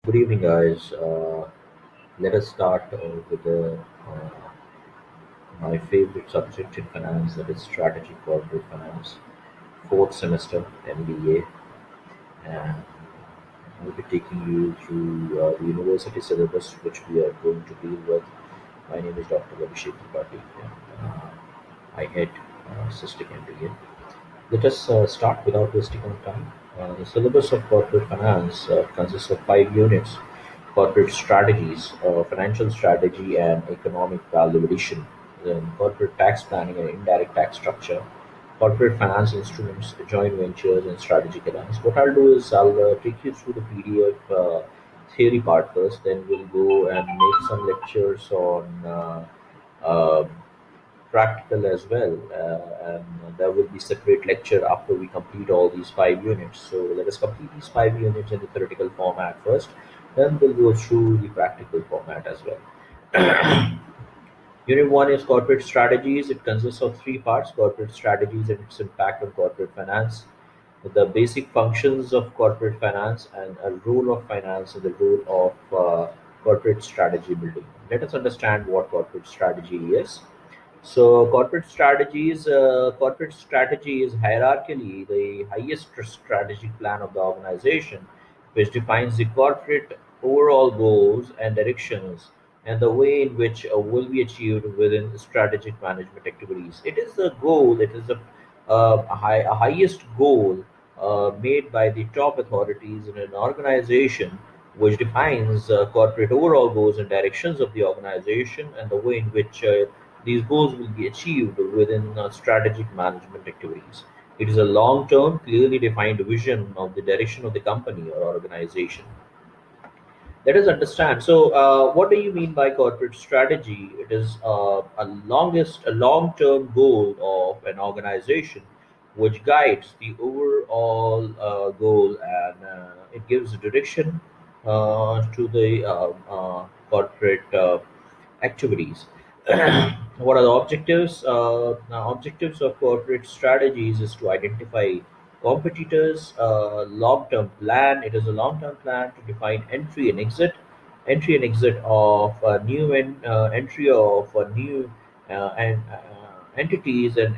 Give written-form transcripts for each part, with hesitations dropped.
Good evening, guys. Let us start with my favorite subject in finance, that is strategy corporate finance, fourth semester MBA, and I'll be taking you through the university syllabus which we are going to deal with. My name is Dr.Abhishek, and I head System MBA. Let us start without wasting our time. The syllabus of corporate finance consists of 5 units: corporate strategies, financial strategy, and economic value addition, then corporate tax planning and indirect tax structure, corporate finance instruments, joint ventures, and strategic alliance. What I'll do is I'll take you through the PDF theory part first, then we'll go and make some lectures on uh, practical as well, and there will be separate lecture after we complete all these 5 units. So let us complete these 5 units in the theoretical format first, then we'll go through the practical format as well. Unit 1 is corporate strategies. It consists of three parts: corporate strategies and its impact on corporate finance, the basic functions of corporate finance, and a role of finance in the role of corporate strategy building. Let us understand what corporate strategy is. So corporate strategy is hierarchically the highest strategic plan of the organization, which defines the corporate overall goals and directions and the way in which will be achieved within strategic management activities. It is the goal. It is a highest goal made by the top authorities in an organization, which defines corporate overall goals and directions of the organization and the way in which these goals will be achieved within strategic management activities. It is a long term, clearly defined vision of the direction of the company or organization. Let us understand. So, what do you mean by corporate strategy? It is a long-term goal of an organization, which guides the overall goal, and it gives direction to the corporate activities. What are the objectives? Now, objectives of corporate strategies is to identify competitors, long-term plan. It is a long-term plan to define entry and exit of entry of new entities, and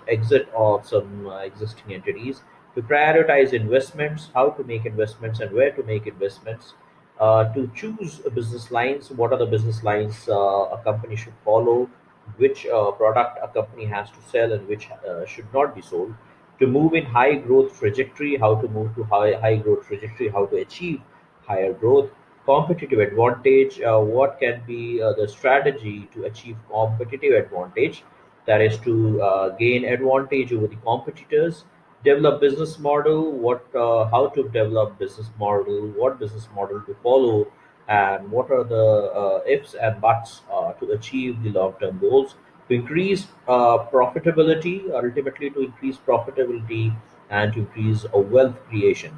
exit of some existing entities. To prioritize investments, how to make investments and where to make investments, to choose business lines, what are the business lines a company should follow, which product a company has to sell and which should not be sold, to move in high growth trajectory, how to move to high growth trajectory, how to achieve higher growth, competitive advantage, what can be the strategy to achieve competitive advantage, that is to gain advantage over the competitors, develop business model, what how to develop business model, what business model to follow, and what are the ifs and buts to achieve the long term goals, to increase profitability, ultimately to increase profitability and to increase wealth creation.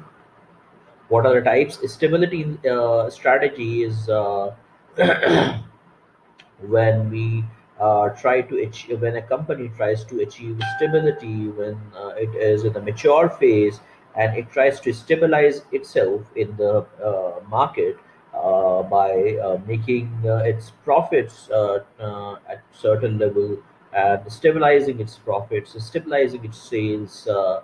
What are the types? Stability strategy is when we try to achieve, when a company tries to achieve stability, when it is in the mature phase and it tries to stabilize itself in the market by making its profits at certain level, and stabilizing its profits, stabilizing its sales, uh,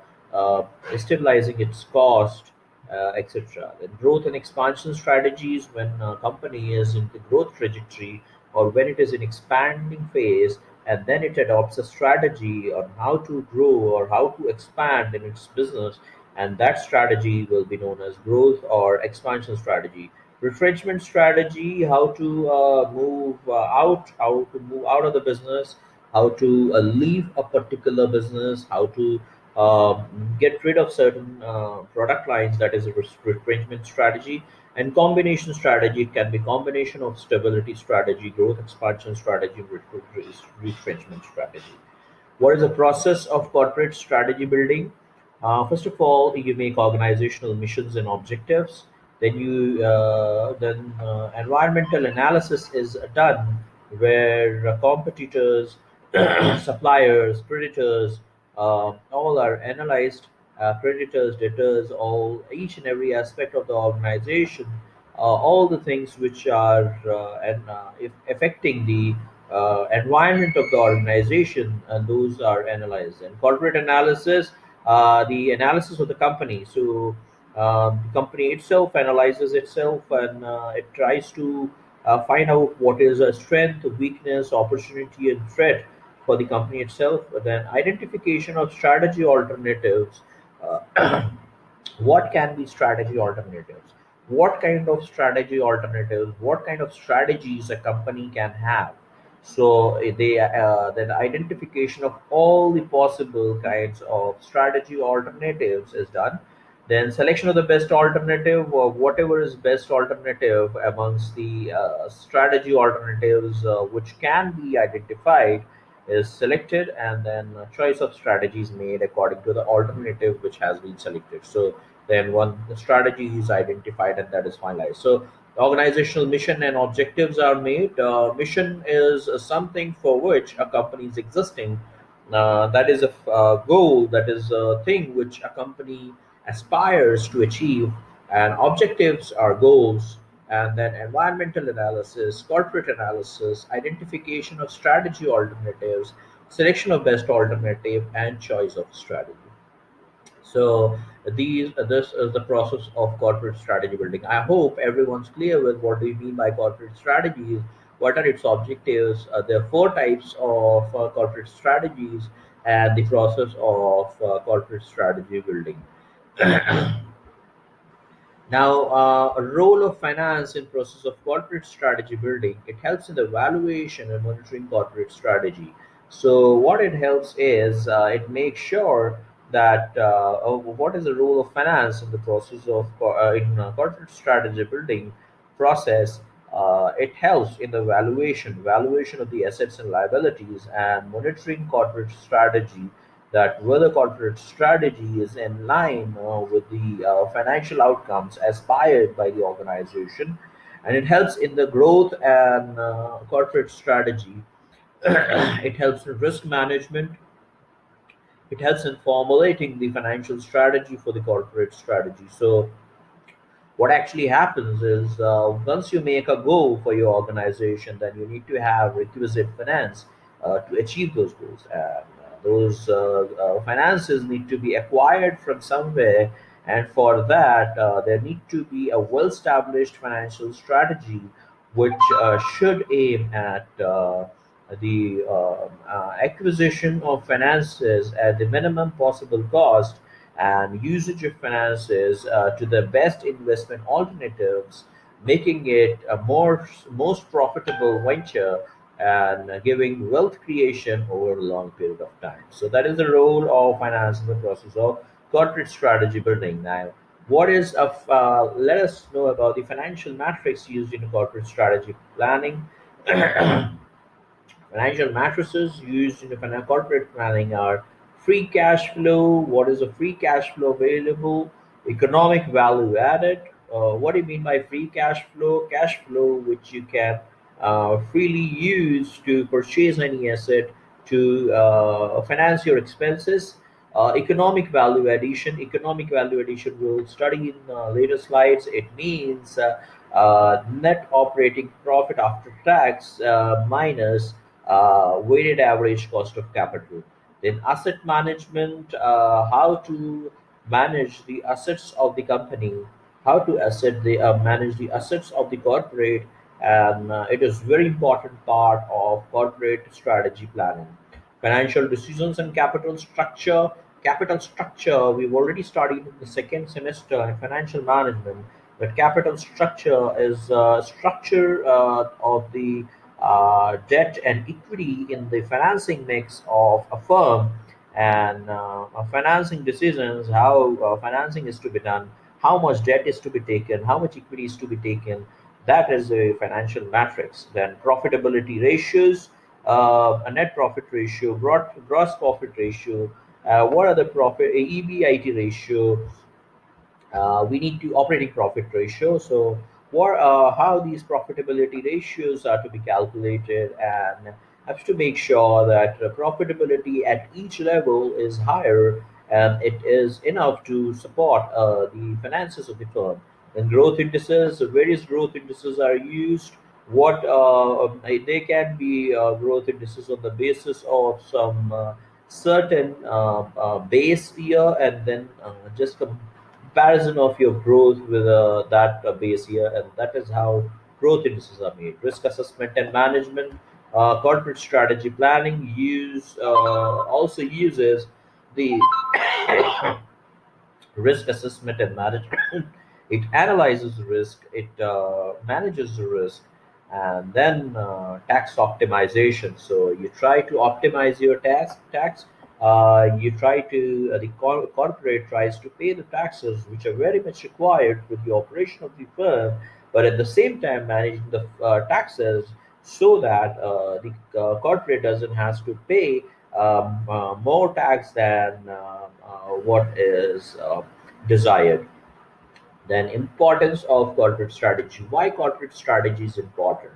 stabilizing its cost, etc. Then growth and expansion strategies, when a company is in the growth trajectory or when it is in expanding phase, and then it adopts a strategy on how to grow or how to expand in its business, and that strategy will be known as growth or expansion strategy. Retrenchment strategy, how to move out of the business, how to leave a particular business, how to get rid of certain product lines, that is a retrenchment strategy. And combination strategy can be combination of stability strategy, growth expansion strategy, retrenchment strategy. What is the process of corporate strategy building? First of all, you make organizational missions and objectives. Then environmental analysis is done, where competitors, suppliers, creditors, all are analyzed. Creditors, debtors, all each and every aspect of the organization all the things which are if affecting the environment of the organization, and those are analyzed. And corporate analysis, the analysis of the company. So the company itself analyzes itself, and it tries to find out what is a strength, weakness, opportunity, and threat for the company itself. Then identification of strategy alternatives. What can be strategy alternatives? What kind of strategy alternatives? What kind of strategies a company can have? So they then identification of all the possible kinds of strategy alternatives is done. Then selection of the best alternative, or whatever is best alternative amongst the strategy alternatives which can be identified, is selected, and then choice of strategies made according to the alternative which has been selected. So then one the strategy is identified and that is finalized. So organizational mission and objectives are made. Mission is something for which a company is existing. That is a goal, that is a thing which a company aspires to achieve. And objectives are goals. And then environmental analysis, corporate analysis, identification of strategy alternatives, selection of best alternative, and choice of strategy. So this is the process of corporate strategy building. I hope everyone's clear with what we mean by corporate strategies, what are its objectives. There are four types of corporate strategies, and the process of corporate strategy building. Now, a role of finance in process of corporate strategy building, it helps in the evaluation and monitoring corporate strategy. So what it helps is it makes sure that what is the role of finance in the process of corporate strategy building process. It helps in the valuation of the assets and liabilities, and monitoring corporate strategy, that whether corporate strategy is in line with the financial outcomes aspired by the organization. And it helps in the growth and corporate strategy. It helps in risk management. It helps in formulating the financial strategy for the corporate strategy. So what actually happens is, once you make a goal for your organization, then you need to have requisite finance to achieve those goals, and those finances need to be acquired from somewhere. And for that, there need to be a well established financial strategy which should aim at the acquisition of finances at the minimum possible cost, and usage of finances to the best investment alternatives, making it a more most profitable venture, and giving wealth creation over a long period of time. So that is the role of finance in the process of corporate strategy building. Now, what is of let us know about the financial metrics used in corporate strategy planning. Financial matrices used in the corporate planning are free cash flow. What is the free cash flow available? Economic value added. What do you mean by free cash flow? Cash flow which you can freely use to purchase any asset, to finance your expenses. Economic value addition. Economic value addition we'll study in later slides. It means net operating profit after tax minus weighted average cost of capital. Then asset management, how to manage the assets of the company, how to manage the assets of the corporate, and it is very important part of corporate strategy planning. Financial decisions and capital structure. Capital structure we've already studied in the second semester in financial management. But capital structure is structure of the debt and equity in the financing mix of a firm, and financing decisions, how financing is to be done, how much debt is to be taken, how much equity is to be taken. That is a financial matrix. Then profitability ratios, a net profit ratio, gross profit ratio, what are the profit EBIT ratio, we need to operating profit ratio. So what how these profitability ratios are to be calculated, and have to make sure that the profitability at each level is higher, and it is enough to support the finances of the firm. Then growth indices, so various growth indices are used. What they can be growth indices on the basis of some certain base year, and then just comparison of your growth with that base year, and that is how growth indices are made. Risk assessment and management, corporate strategy planning also uses the risk assessment and management. It analyzes risk, it manages the risk, and then tax optimization. So you try to optimize your tax. You try to corporate tries to pay the taxes which are very much required for the operation of the firm, but at the same time managing the taxes so that the corporate doesn't has to pay more tax than what is desired. Then importance of corporate strategy. Why corporate strategy is important?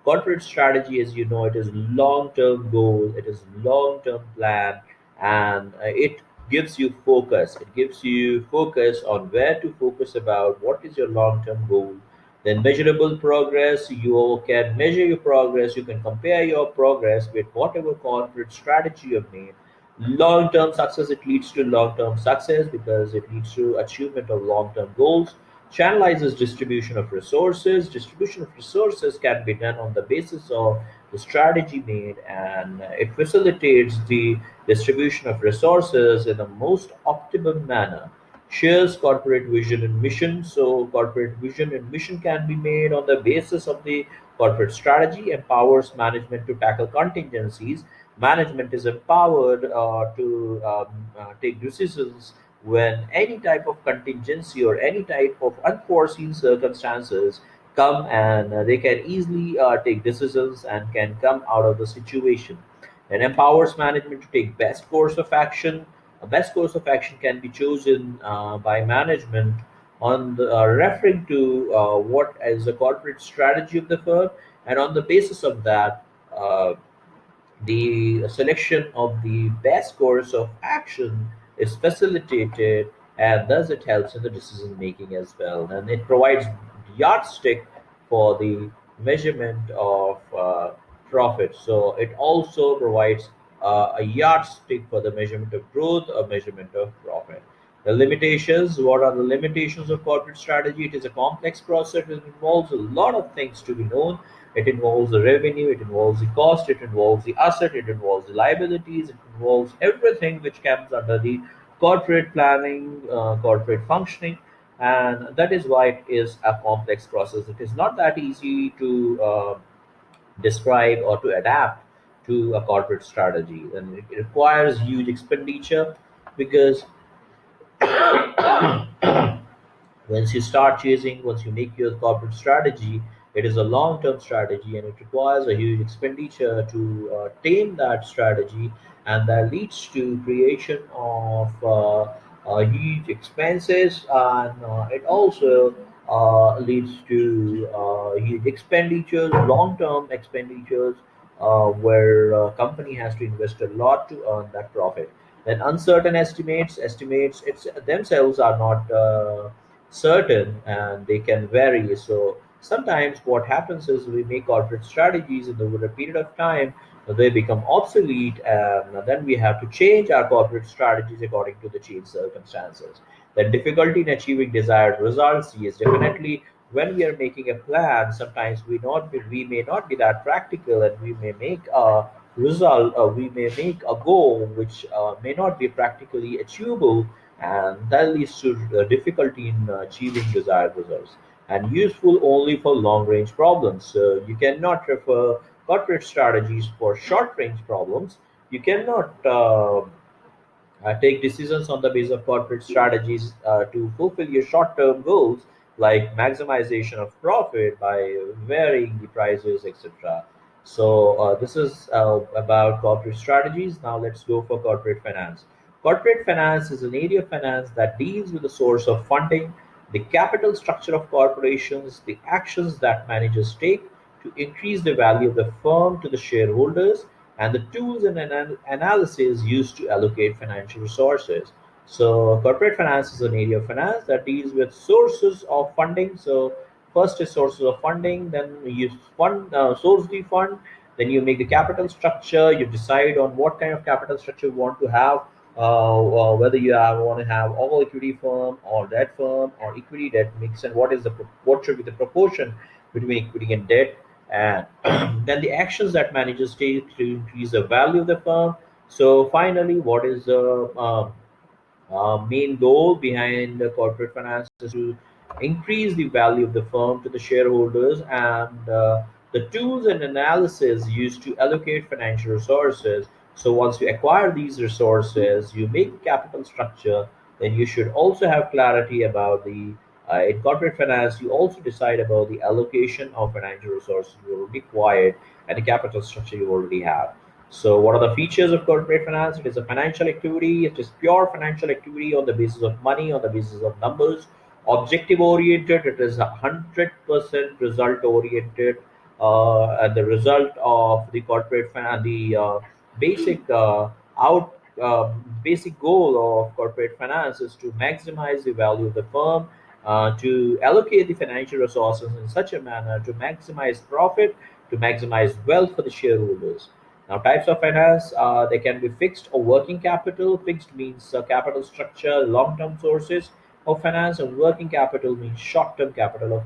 Corporate strategy, as you know, it is long-term goal, it is long-term plan, and it gives you focus. It gives you focus on where to focus about what is your long-term goal. Then measurable progress. You can measure your progress. You can compare your progress with whatever corporate strategy you've made. Long-term success, it leads to long-term success because it leads to achievement of long-term goals. Channelizes distribution of resources. Distribution of resources can be done on the basis of the strategy made, and it facilitates the distribution of resources in the most optimum manner. Shares corporate vision and mission. So corporate vision and mission can be made on the basis of the corporate strategy. Empowers management to tackle contingencies. Management is empowered to take decisions when any type of contingency or any type of unforeseen circumstances come, and they can easily take decisions and can come out of the situation. And empowers management to take best course of action. A best course of action can be chosen by management on referring to what is the corporate strategy of the firm, and on the basis of that, the selection of the best course of action is facilitated, and thus it helps in the decision making as well. And it provides yardstick for the measurement of profit. So it also provides a yardstick for the measurement of growth, a measurement of profit. The limitations, what are the limitations of corporate strategy? It is a complex process. It involves a lot of things to be known. It involves the revenue, it involves the cost, it involves the asset, it involves the liabilities, it involves everything which comes under the corporate planning, corporate functioning, and that is why it is a complex process. It is not that easy to describe or to adapt to a corporate strategy, and it requires huge expenditure because once you make your corporate strategy, it is a long-term strategy, and it requires a huge expenditure to tame that strategy, and that leads to creation of huge expenses, and it also leads to huge expenditures, long-term expenditures, where company has to invest a lot to earn that profit. Then uncertain estimates it's themselves are not certain, and they can vary. So sometimes what happens is we make corporate strategies, and over a period of time they become obsolete, and then we have to change our corporate strategies according to the changed circumstances. The difficulty in achieving desired results is definitely when we are making a plan. Sometimes we may not be that practical, and we may make a result, we may make a goal which may not be practically achievable, and that leads to difficulty in achieving desired results, and useful only for long range problems. So you cannot refer corporate strategies for short range problems. You cannot take decisions on the basis of corporate strategies to fulfill your short term goals, like maximization of profit by varying the prices, etc. So, this is about corporate strategies. Now, let's go for corporate finance. Corporate finance is an area of finance that deals with the source of funding, the capital structure of corporations, the actions that managers take to increase the value of the firm to the shareholders, and the tools and analysis used to allocate financial resources. So corporate finance is an area of finance that deals with sources of funding. So first is sources of funding, then you source the fund, then you make the capital structure. You decide on what kind of capital structure you want to have, whether want to have all equity firm or debt firm or equity debt mix, and what should be the proportion between equity and debt, and then the actions that managers take to increase the value of the firm. So finally, what is the main goal behind the corporate finance is to increase the value of the firm to the shareholders, and the tools and analysis used to allocate financial resources. So once you acquire these resources, you make capital structure, then you should also have clarity about the in corporate finance, you also decide about the allocation of financial resources you required and the capital structure you already have. So, what are the features of corporate finance? It is a financial activity. It is pure financial activity on the basis of money, on the basis of numbers. Objective oriented. It is 100% result oriented. And the result of the corporate finance, the basic out basic goal of corporate finance is to maximize the value of the firm, to allocate the financial resources in such a manner to maximize profit, to maximize wealth for the shareholders. Now, types of finance, they can be fixed or working capital. Fixed means capital structure, long-term sources of finance, and working capital means short-term capital,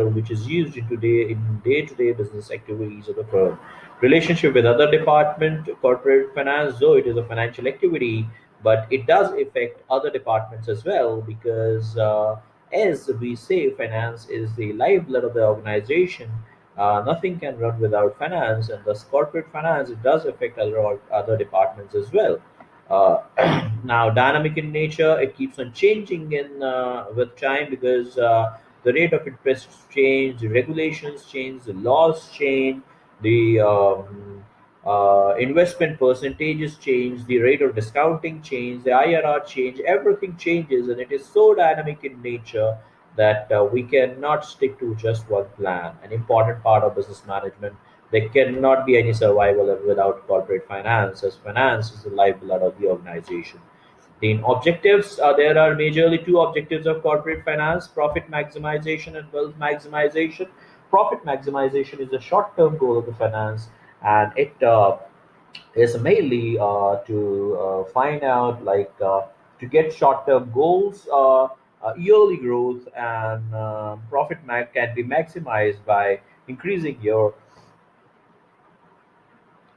which is used in day-to-day business activities of the firm. Relationship with other department, corporate finance, though it is a financial activity, but it does affect other departments as well, because as we say, finance is the lifeblood of the organization. Nothing can run without finance, and thus corporate finance, it does affect other departments as well. Now, dynamic in nature, it keeps on changing in with time, because the rate of interest change, the regulations change, the laws change, the investment percentages change, the rate of discounting change, the IRR change, everything changes, and it is so dynamic in nature that we cannot stick to just one plan. An important part of business management. There cannot be any survival without corporate finance, as finance is the lifeblood of the organization. In objectives, there are majorly two objectives of corporate finance: profit maximization and wealth maximization. Profit maximization is a short term goal of the finance, and it is mainly to find out, to get short-term goals, yearly growth, and can be maximized by increasing your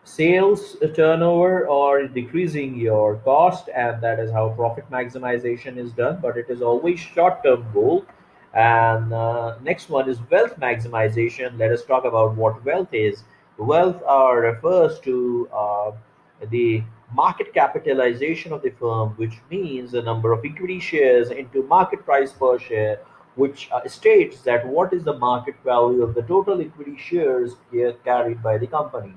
sales turnover or decreasing your cost, and that is how profit maximization is done, but it is always short-term goal. And next one is wealth maximization. Let us talk about what wealth is. Wealth refers to the market capitalization of the firm, which means the number of equity shares into market price per share, which states that what is the market value of the total equity shares carried by the company.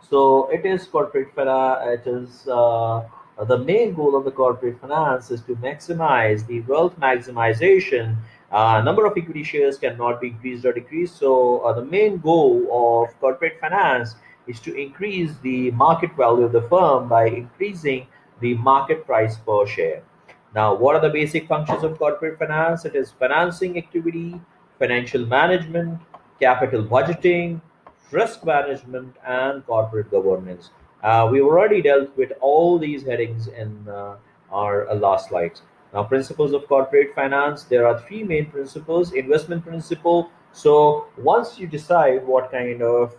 So it is corporate finance. It is the main goal of the corporate finance is to maximize the wealth maximization. Number of equity shares cannot be increased or decreased. So the main goal of corporate finance is to increase the market value of the firm by increasing the market price per share. Now, what are the basic functions of corporate finance? It is financing activity, financial management, capital budgeting, risk management, and corporate governance. We've already dealt with all these headings in our last slides. Now, principles of corporate finance, there are three main principles. Investment principle. So once you decide what kind of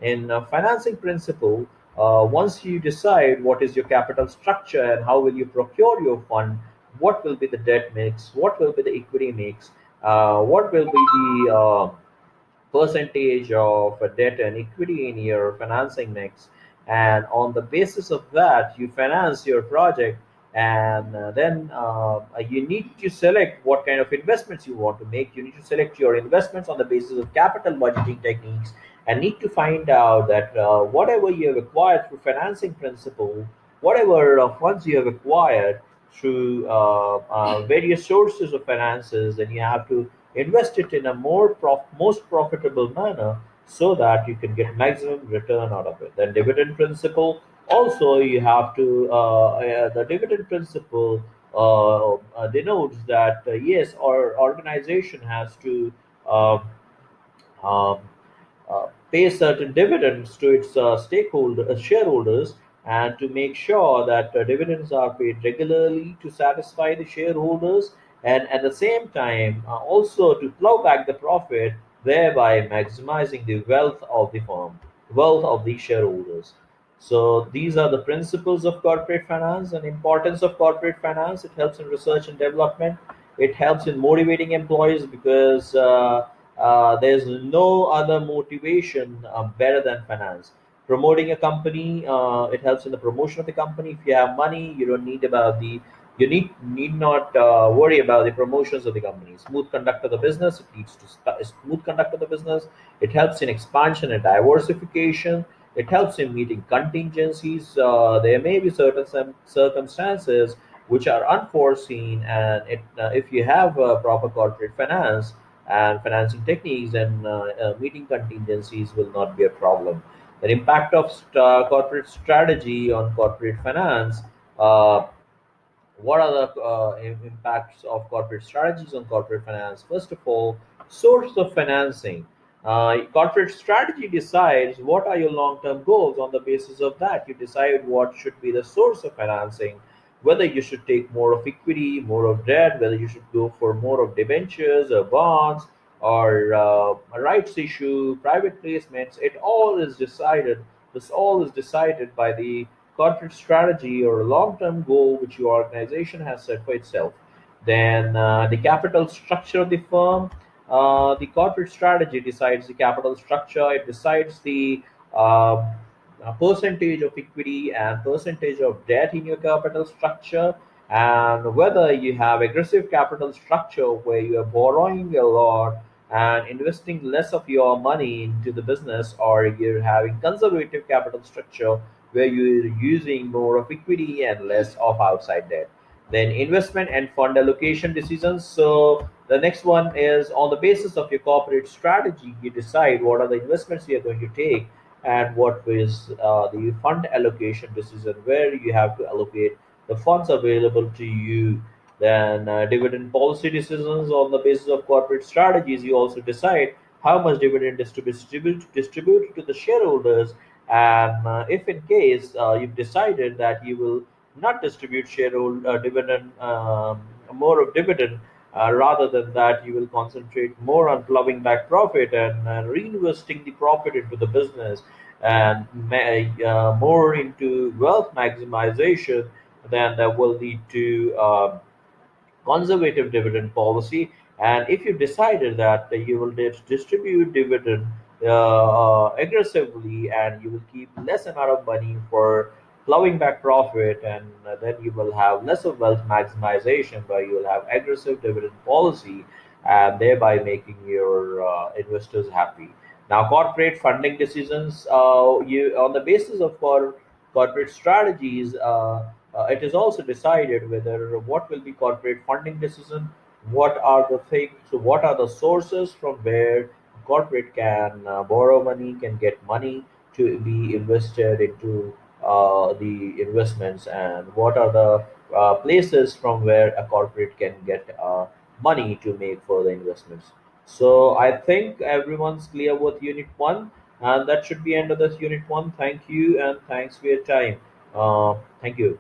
in financing principle, once you decide what is your capital structure and how will you procure your fund, what will be the debt mix, what will be the equity mix, what will be the percentage of debt and equity in your financing mix, and on the basis of that you finance your project. And then you need to select what kind of investments you want to make. You need to select your investments on the basis of capital budgeting techniques, and need to find out that whatever you have acquired through financing principle, whatever funds you have acquired through various sources of finances, then you have to invest it in a most profitable manner, so that you can get maximum return out of it. Then dividend principle. Also, you have to the dividend principle denotes that yes, our organization has to uh, um, pay certain dividends to its shareholders, and to make sure that dividends are paid regularly to satisfy the shareholders, and at the same time also to plow back the profit, thereby maximizing the wealth of the shareholders. So these are the principles of corporate finance and importance of corporate finance. It helps in research and development. It helps in motivating employees because there's no other motivation better than finance. Promoting a company, it helps in the promotion of the company. If you have money, you don't need about the you need not worry about the promotions of the company. Smooth conduct of the business, it leads to smooth conduct of the business. It helps in expansion and diversification. It helps in meeting contingencies. There may be certain circumstances which are unforeseen, and if you have proper corporate finance and financing techniques, and meeting contingencies will not be a problem. The impact of corporate strategy on corporate finance. Uh, what are the impacts of corporate strategies on corporate finance? First of all, source of financing. Corporate strategy decides what are your long-term goals. On the basis of that, you decide what should be the source of financing, whether you should take more of equity, more of debt, whether you should go for more of debentures or bonds, or a rights issue, private placements. This all is decided by the corporate strategy or a long-term goal which your organization has set for itself. Then the capital structure of the firm. The corporate strategy decides the capital structure. It decides the percentage of equity and percentage of debt in your capital structure, and whether you have aggressive capital structure where you are borrowing a lot and investing less of your money into the business, or you're having conservative capital structure where you're using more of equity and less of outside debt. Then investment and fund allocation decisions. So the next one is, on the basis of your corporate strategy, you decide what are the investments you're going to take, and what is the fund allocation decision, where you have to allocate the funds available to you. Then dividend policy decisions. On the basis of corporate strategies, you also decide how much dividend is to be distributed to the shareholders. And if in case you've decided that you will not distribute shareholder dividend, more of dividend, rather than that, you will concentrate more on plowing back profit and reinvesting the profit into the business, and more into wealth maximization, then that will lead to conservative dividend policy. And if you decided that you will distribute dividend aggressively, and you will keep less amount of money for plowing back profit, and then you will have less of wealth maximization, but you will have aggressive dividend policy, and thereby making your investors happy. Now, corporate funding decisions. You on the basis of corporate strategies. It is also decided whether what will be corporate funding decision, what are the things, so what are the sources from where corporate can borrow money, can get money to be invested into the investments, and what are the places from where a corporate can get money to make further investments. So I think everyone's clear with Unit 1, and that should be end of this Unit 1. Thank you, and thanks for your time. Thank you.